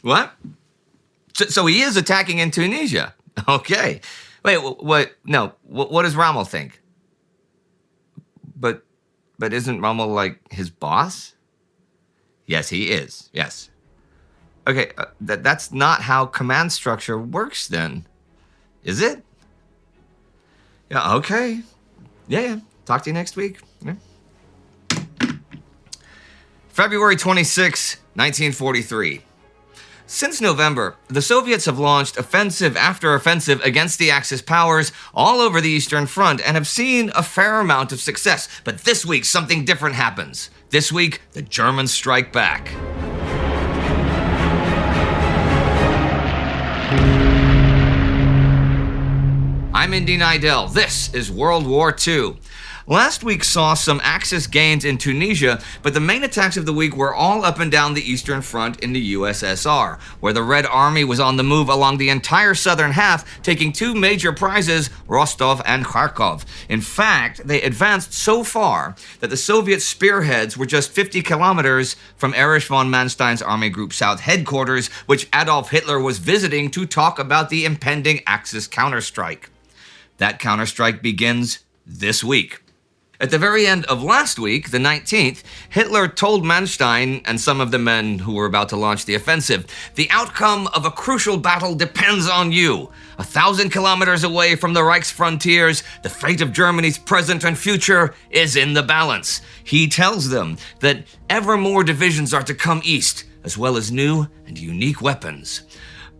What? So he is attacking in Tunisia. Okay. Wait, what? No, what does Rommel think? But isn't Rommel like his boss? Yes, he is. Yes. Okay, that's not how command structure works then. Is it? Yeah, okay. Yeah. Talk to you next week. Yeah. February 26, 1943. Since November, the Soviets have launched offensive after offensive against the Axis powers all over the Eastern Front and have seen a fair amount of success. But this week, something different happens. This week, the Germans strike back. I'm Indy Neidell. This is World War II. Last week saw some Axis gains in Tunisia, but the main attacks of the week were all up and down the Eastern Front in the USSR, where the Red Army was on the move along the entire southern half, taking two major prizes, Rostov and Kharkov. In fact, they advanced so far that the Soviet spearheads were just 50 kilometers from Erich von Manstein's Army Group South headquarters, which Adolf Hitler was visiting to talk about the impending Axis counterstrike. That counterstrike begins this week. At the very end of last week, the 19th, Hitler told Manstein and some of the men who were about to launch the offensive, "The outcome of a crucial battle depends on you. 1,000 kilometers away from the Reich's frontiers, the fate of Germany's present and future is in the balance." He tells them that ever more divisions are to come east, as well as new and unique weapons.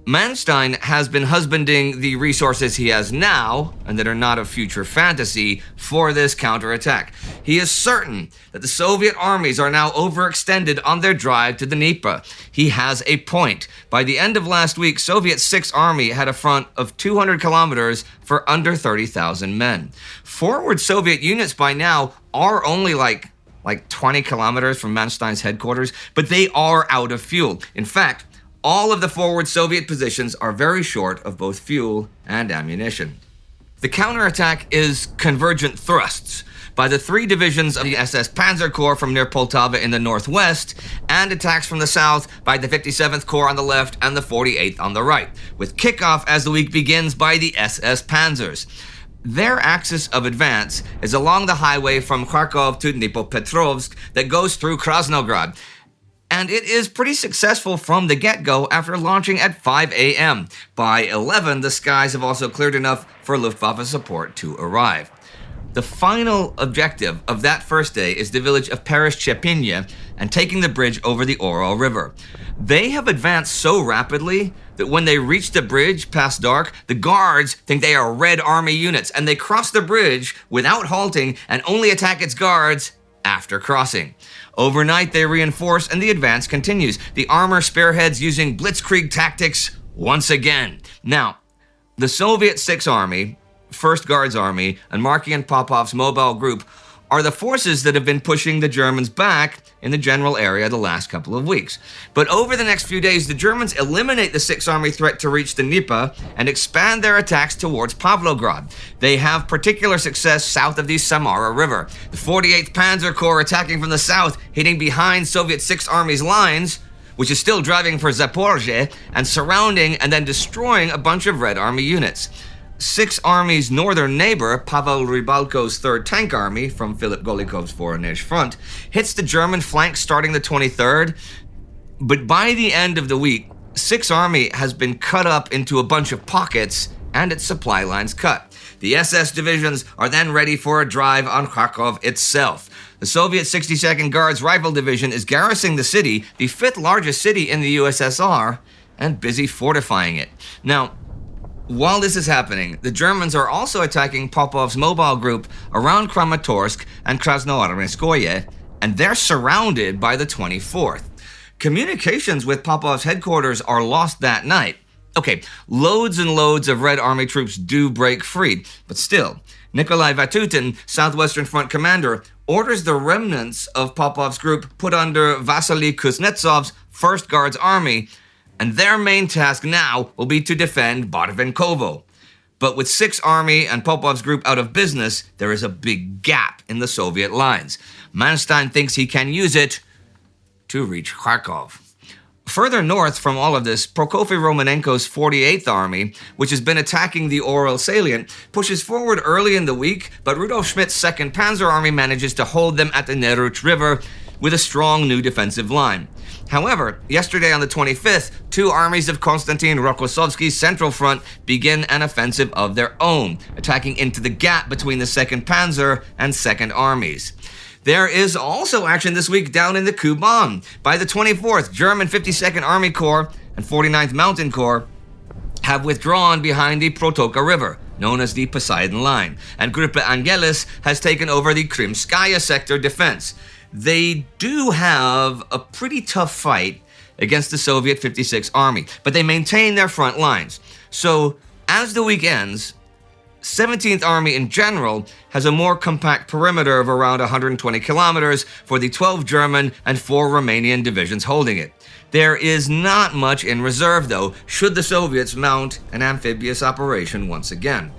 Manstein has been husbanding the resources he has now, and that are not a future fantasy, for this counterattack. He is certain that the Soviet armies are now overextended on their drive to the Dnieper. He has a point. By the end of last week, Soviet 6th Army had a front of 200 kilometers for under 30,000 men. Forward Soviet units by now are only like 20 kilometers from Manstein's headquarters, but they are out of fuel. In fact, all of the forward Soviet positions are very short of both fuel and ammunition. The counterattack is convergent thrusts by the 3 divisions of the SS Panzer Corps from near Poltava in the northwest, and attacks from the south by the 57th Corps on the left and the 48th on the right, with kickoff as the week begins by the SS Panzers. Their axis of advance is along the highway from Kharkov to Dnipropetrovsk that goes through Krasnograd. And it is pretty successful from the get-go after launching at 5 a.m. By 11, the skies have also cleared enough for Luftwaffe support to arrive. The final objective of that first day is the village of Pereschepinye and taking the bridge over the Oral River. They have advanced so rapidly that when they reach the bridge past dark, the guards think they are Red Army units, and they cross the bridge without halting and only attack its guards after crossing. Overnight, they reinforce and the advance continues. The armor spearheads using Blitzkrieg tactics once again. Now, the Soviet 6th Army, 1st Guards Army, and Markey and Popov's mobile group are the forces that have been pushing the Germans back in the general area the last couple of weeks. But over the next few days, the Germans eliminate the 6th Army threat to reach the Dnieper and expand their attacks towards Pavlograd. They have particular success south of the Samara River. The 48th Panzer Corps attacking from the south, hitting behind Soviet 6th Army's lines, which is still driving for Zaporozhye, and surrounding and then destroying a bunch of Red Army units. 6th Army's northern neighbor, Pavel Rybalko's 3rd Tank Army, from Philip Golikov's Voronezh front, hits the German flank starting the 23rd, but by the end of the week, 6th Army has been cut up into a bunch of pockets and its supply lines cut. The SS divisions are then ready for a drive on Kharkov itself. The Soviet 62nd Guards Rifle Division is garrisoning the city, the 5th largest city in the USSR, and busy fortifying it. Now, while this is happening, the Germans are also attacking Popov's mobile group around Kramatorsk and Krasnoarmeyskoye, and they're surrounded by the 24th. Communications with Popov's headquarters are lost that night. Okay, loads and loads of Red Army troops do break free, but still, Nikolai Vatutin, Southwestern Front commander, orders the remnants of Popov's group put under Vasily Kuznetsov's 1st Guards Army, and their main task now will be to defend Barvenkovo. But with 6th Army and Popov's group out of business, there is a big gap in the Soviet lines. Manstein thinks he can use it to reach Kharkov. Further north from all of this, Prokofiev Romanenko's 48th Army, which has been attacking the Oral salient, pushes forward early in the week, but Rudolf Schmidt's 2nd Panzer Army manages to hold them at the Neruch River with a strong new defensive line. However, yesterday on the 25th, 2 armies of Konstantin Rokossovsky's Central Front begin an offensive of their own, attacking into the gap between the 2nd Panzer and 2nd Armies. There is also action this week down in the Kuban. By the 24th, German 52nd Army Corps and 49th Mountain Corps have withdrawn behind the Protoka River, known as the Poseidon Line, and Gruppe Angelis has taken over the Krimskaya sector defense. They do have a pretty tough fight against the Soviet 56th Army, but they maintain their front lines. So, as the week ends, 17th Army in general has a more compact perimeter of around 120 kilometers for the 12 German and 4 Romanian divisions holding it. There is not much in reserve, though, should the Soviets mount an amphibious operation once again.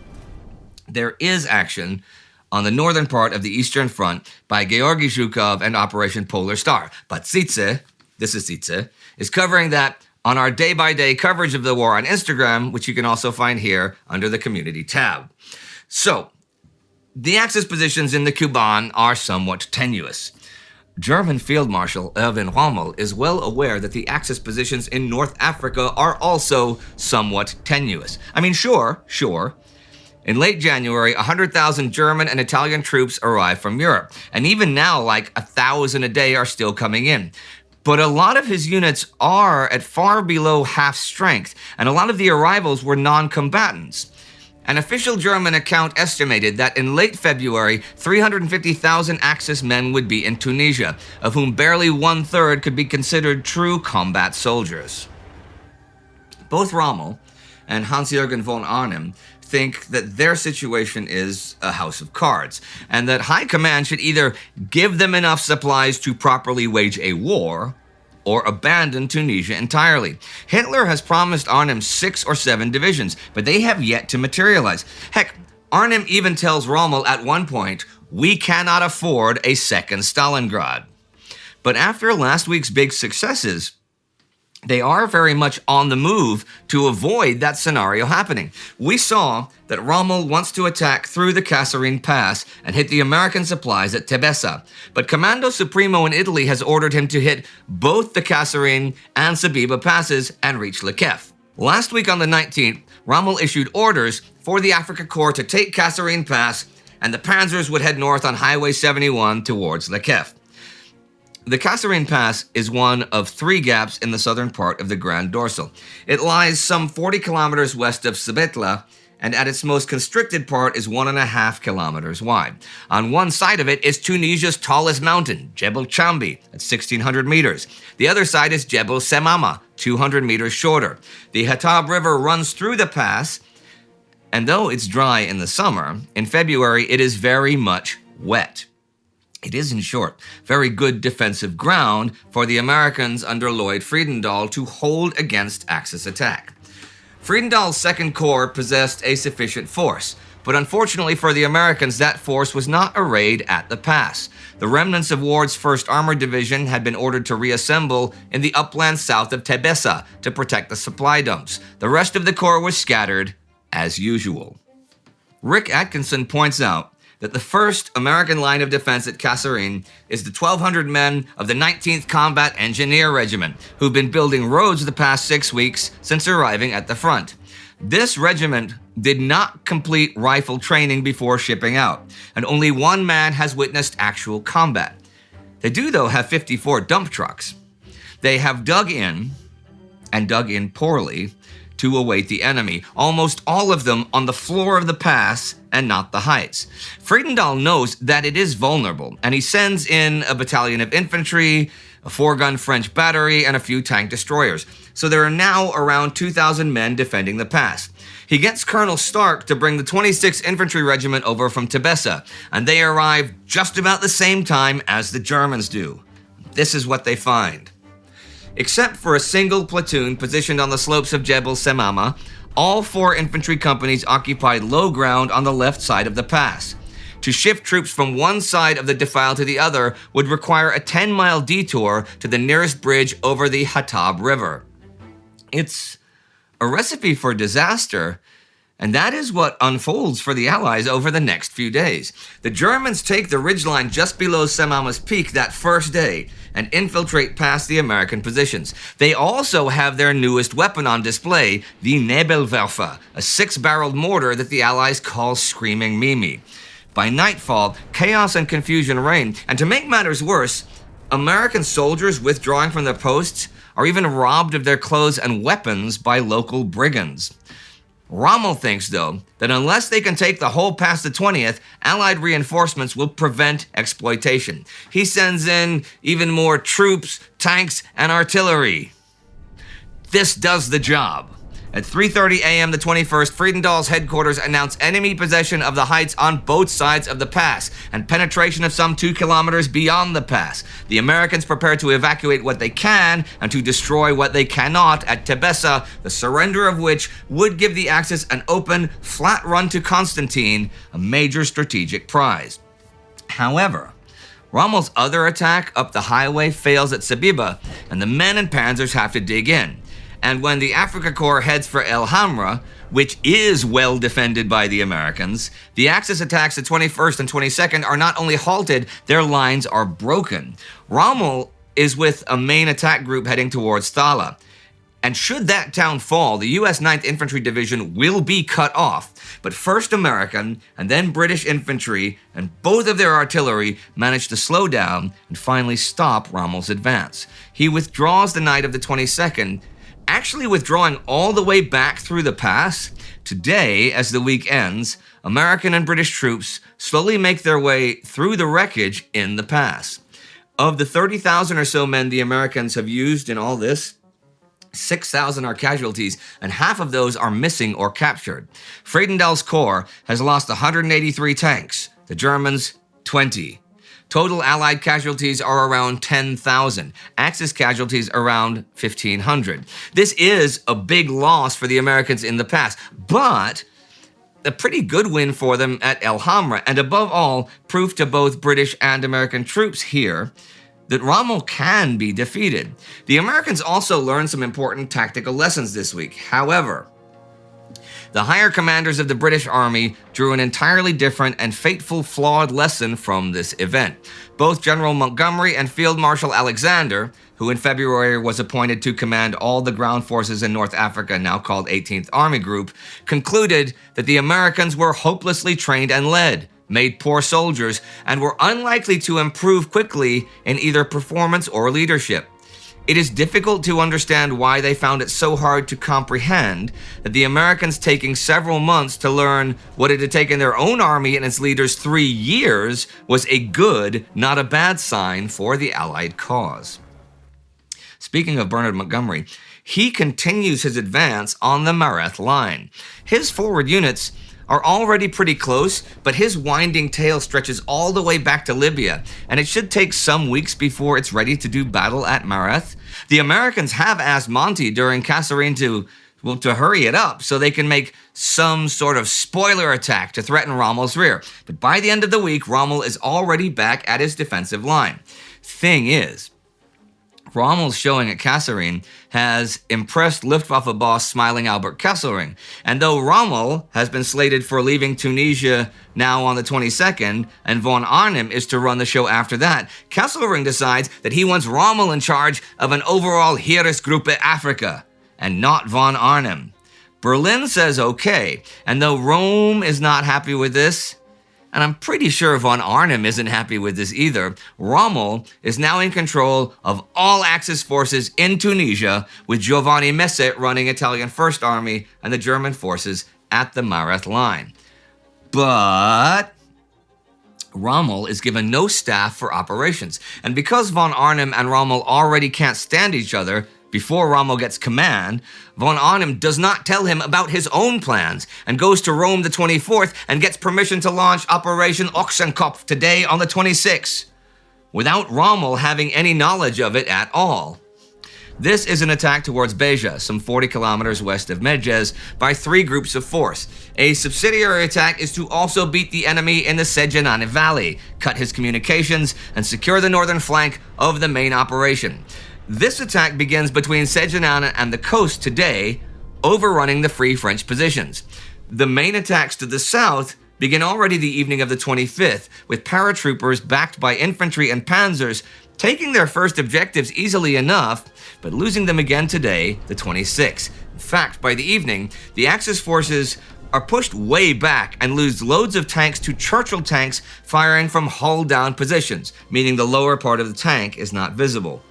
There is action on the northern part of the Eastern Front by Georgy Zhukov and Operation Polar Star, but Sietse, this is Sietse, is covering that on our day-by-day coverage of the war on Instagram, which you can also find here under the Community tab. So, the Axis positions in the Kuban are somewhat tenuous. German Field Marshal Erwin Rommel is well aware that the Axis positions in North Africa are also somewhat tenuous. I mean, sure. In late January, 100,000 German and Italian troops arrived from Europe, and even now, like 1,000 a day are still coming in. But a lot of his units are at far below half strength, and a lot of the arrivals were non-combatants. An official German account estimated that in late February, 350,000 Axis men would be in Tunisia, of whom barely 1/3 could be considered true combat soldiers. Both Rommel and Hans-Jürgen von Arnim think that their situation is a house of cards, and that High Command should either give them enough supplies to properly wage a war, or abandon Tunisia entirely. Hitler has promised Arnim 6 or 7 divisions, but they have yet to materialize. Heck, Arnim even tells Rommel at one point, "We cannot afford a second Stalingrad." But after last week's big successes, they are very much on the move to avoid that scenario happening. We saw that Rommel wants to attack through the Kasserine Pass and hit the American supplies at Tebessa, but Commando Supremo in Italy has ordered him to hit both the Kasserine and Sabiba passes and reach Lechef. Last week on the 19th, Rommel issued orders for the Afrika Korps to take Kasserine Pass, and the panzers would head north on Highway 71 towards Lechef. The Kasserine Pass is one of 3 gaps in the southern part of the Grand Dorsal. It lies some 40 kilometers west of Sebetla, and at its most constricted part is 1.5 kilometers wide. On one side of it is Tunisia's tallest mountain, Jebel Chambi, at 1,600 meters. The other side is Jebel Semama, 200 meters shorter. The Hatab River runs through the pass, and though it's dry in the summer, in February it is very much wet. It is, in short, very good defensive ground for the Americans under Lloyd Friedendahl to hold against Axis attack. Friedendahl's 2nd Corps possessed a sufficient force, but unfortunately for the Americans, that force was not arrayed at the pass. The remnants of Ward's 1st Armored Division had been ordered to reassemble in the upland south of Tebessa to protect the supply dumps. The rest of the Corps was scattered, as usual. Rick Atkinson points out that the 1st American line of defense at Kasserine is the 1,200 men of the 19th Combat Engineer Regiment, who've been building roads the past 6 weeks since arriving at the front. This regiment did not complete rifle training before shipping out, and only 1 man has witnessed actual combat. They do, though, have 54 dump trucks. They have dug in, and dug in poorly, to await the enemy, almost all of them on the floor of the pass and not the heights. Friedendahl knows that it is vulnerable, and he sends in a battalion of infantry, a 4-gun French battery, and a few tank destroyers. So there are now around 2,000 men defending the pass. He gets Colonel Stark to bring the 26th Infantry Regiment over from Tebessa, and they arrive just about the same time as the Germans do. This is what they find. Except for a single platoon positioned on the slopes of Jebel Semama, all 4 infantry companies occupied low ground on the left side of the pass. To shift troops from one side of the defile to the other would require a 10-mile detour to the nearest bridge over the Hatab River. It's a recipe for disaster, and that is what unfolds for the Allies over the next few days. The Germans take the ridgeline just below Semama's Peak that first day and infiltrate past the American positions. They also have their newest weapon on display, the Nebelwerfer, a 6-barreled mortar that the Allies call Screaming Mimi. By nightfall, chaos and confusion reign, and to make matters worse, American soldiers withdrawing from their posts are even robbed of their clothes and weapons by local brigands. Rommel thinks, though, that unless they can take the whole past the 20th, Allied reinforcements will prevent exploitation. He sends in even more troops, tanks, and artillery. This does the job. At 3:30 a.m. the 21st, Friedendahl's headquarters announced enemy possession of the heights on both sides of the pass and penetration of some 2 kilometers beyond the pass. The Americans prepare to evacuate what they can and to destroy what they cannot at Tebessa, the surrender of which would give the Axis an open, flat run to Constantine, a major strategic prize. However, Rommel's other attack up the highway fails at Sabiba, and the men and panzers have to dig in. And when the Afrika Korps heads for El Hamra, which is well defended by the Americans, the Axis attacks the 21st and 22nd are not only halted, their lines are broken. Rommel is with a main attack group heading towards Thala. And should that town fall, the U.S. 9th Infantry Division will be cut off. But first American and then British infantry and both of their artillery manage to slow down and finally stop Rommel's advance. He withdraws the night of the 22nd, actually withdrawing all the way back through the pass. Today, as the week ends, American and British troops slowly make their way through the wreckage in the pass. Of the 30,000 or so men the Americans have used in all this, 6,000 are casualties, and half of those are missing or captured. Friedendahl's corps has lost 183 tanks, the Germans 20. Total Allied casualties are around 10,000. Axis casualties around 1,500. This is a big loss for the Americans in the pass, but a pretty good win for them at El Hamra, and above all, proof to both British and American troops here that Rommel can be defeated. The Americans also learned some important tactical lessons this week. However, the higher commanders of the British Army drew an entirely different and fateful flawed lesson from this event. Both General Montgomery and Field Marshal Alexander, who in February was appointed to command all the ground forces in North Africa, now called 18th Army Group, concluded that the Americans were hopelessly trained and led, made poor soldiers, and were unlikely to improve quickly in either performance or leadership. It is difficult to understand why they found it so hard to comprehend that the Americans taking several months to learn what it had taken their own army and its leaders 3 years was a good, not a bad sign for the Allied cause. Speaking of Bernard Montgomery, he continues his advance on the Mareth line. His forward units are already pretty close, but his winding tail stretches all the way back to Libya, and it should take some weeks before it's ready to do battle at Mareth. The Americans have asked Monty during Kasserine to hurry it up so they can make some sort of spoiler attack to threaten Rommel's rear. But by the end of the week, Rommel is already back at his defensive line. Thing is, Rommel's showing at Kasserine has impressed Luftwaffe boss smiling Albert Kesselring, and though Rommel has been slated for leaving Tunisia now on the 22nd, and von Arnim is to run the show after that, Kesselring decides that he wants Rommel in charge of an overall Heeresgruppe Africa, and not von Arnim. Berlin says okay, and though Rome is not happy with this, and I'm pretty sure von Arnim isn't happy with this either, Rommel is now in control of all Axis forces in Tunisia, with Giovanni Messer running Italian First Army and the German forces at the Mareth line. But Rommel is given no staff for operations, and because von Arnim and Rommel already can't stand each other, before Rommel gets command, von Arnim does not tell him about his own plans and goes to Rome the 24th and gets permission to launch Operation Ochsenkopf today on the 26th, without Rommel having any knowledge of it at all. This is an attack towards Beja, some 40 kilometers west of Medjez, by 3 groups of force. A subsidiary attack is to also beat the enemy in the Sejanane Valley, cut his communications, and secure the northern flank of the main operation. This attack begins between Sejanane and the coast today, overrunning the Free French positions. The main attacks to the south begin already the evening of the 25th, with paratroopers backed by infantry and panzers taking their first objectives easily enough, but losing them again today, the 26th. In fact, by the evening, the Axis forces are pushed way back and lose loads of tanks to Churchill tanks firing from hull-down positions, meaning the lower part of the tank is not visible.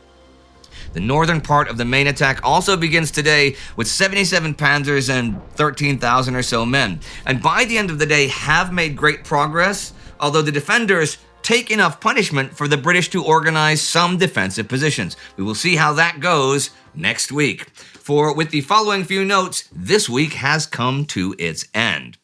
The northern part of the main attack also begins today with 77 panzers and 13,000 or so men, and by the end of the day have made great progress, although the defenders take enough punishment for the British to organize some defensive positions. We will see how that goes next week. For with the following few notes, this week has come to its end.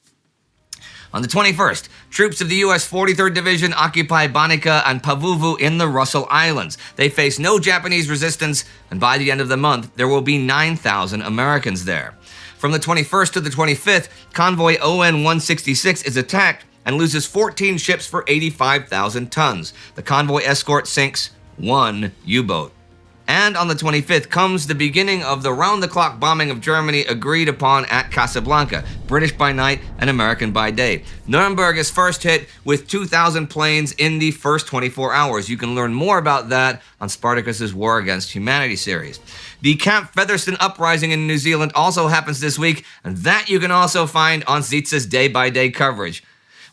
On the 21st, troops of the U.S. 43rd Division occupy Banica and Pavuvu in the Russell Islands. They face no Japanese resistance, and by the end of the month, there will be 9,000 Americans there. From the 21st to the 25th, convoy ON-166 is attacked and loses 14 ships for 85,000 tons. The convoy escort sinks 1 U-boat. And on the 25th comes the beginning of the round-the-clock bombing of Germany agreed upon at Casablanca, British by night and American by day. Nuremberg is first hit with 2,000 planes in the first 24 hours. You can learn more about that on Spartacus's War Against Humanity series. The Camp Featherston uprising in New Zealand also happens this week, and that you can also find on Sietse's day-by-day coverage,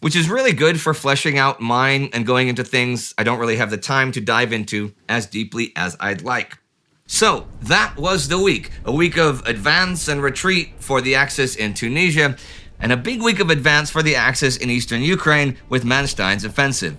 which is really good for fleshing out mine and going into things I don't really have the time to dive into as deeply as I'd like. So, that was the week. A week of advance and retreat for the Axis in Tunisia, and a big week of advance for the Axis in eastern Ukraine with Manstein's offensive.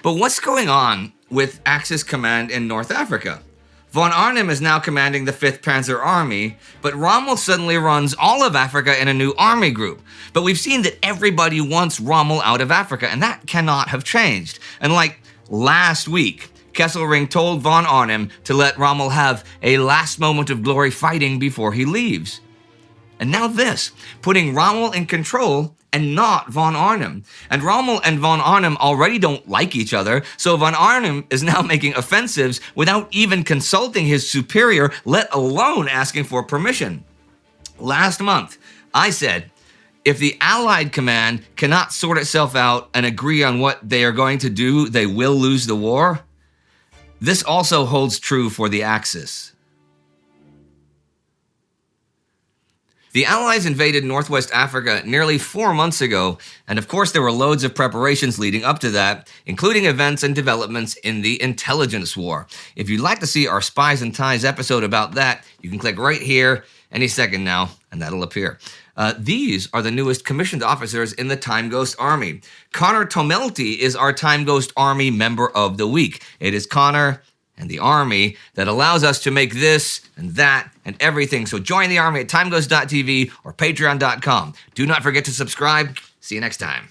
But what's going on with Axis command in North Africa? Von Arnim is now commanding the 5th Panzer Army, but Rommel suddenly runs all of Africa in a new army group. But we've seen that everybody wants Rommel out of Africa, and that cannot have changed. And like last week, Kesselring told von Arnim to let Rommel have a last moment of glory fighting before he leaves. And now this, putting Rommel in control and not von Arnim. And Rommel and von Arnim already don't like each other, so von Arnim is now making offensives without even consulting his superior, let alone asking for permission. Last month, I said, if the Allied command cannot sort itself out and agree on what they are going to do, they will lose the war. This also holds true for the Axis. The Allies invaded Northwest Africa nearly 4 months ago, and of course there were loads of preparations leading up to that, including events and developments in the intelligence war. If you'd like to see our Spies and Ties episode about that, you can click right here any second now, and that'll appear. These are the newest commissioned officers in the Time Ghost Army. Connor Tomelty is our Time Ghost Army Member of the Week. It is Connor and the Army that allows us to make this and that and everything. So join the Army at timeghost.tv or patreon.com. Do not forget to subscribe. See you next time.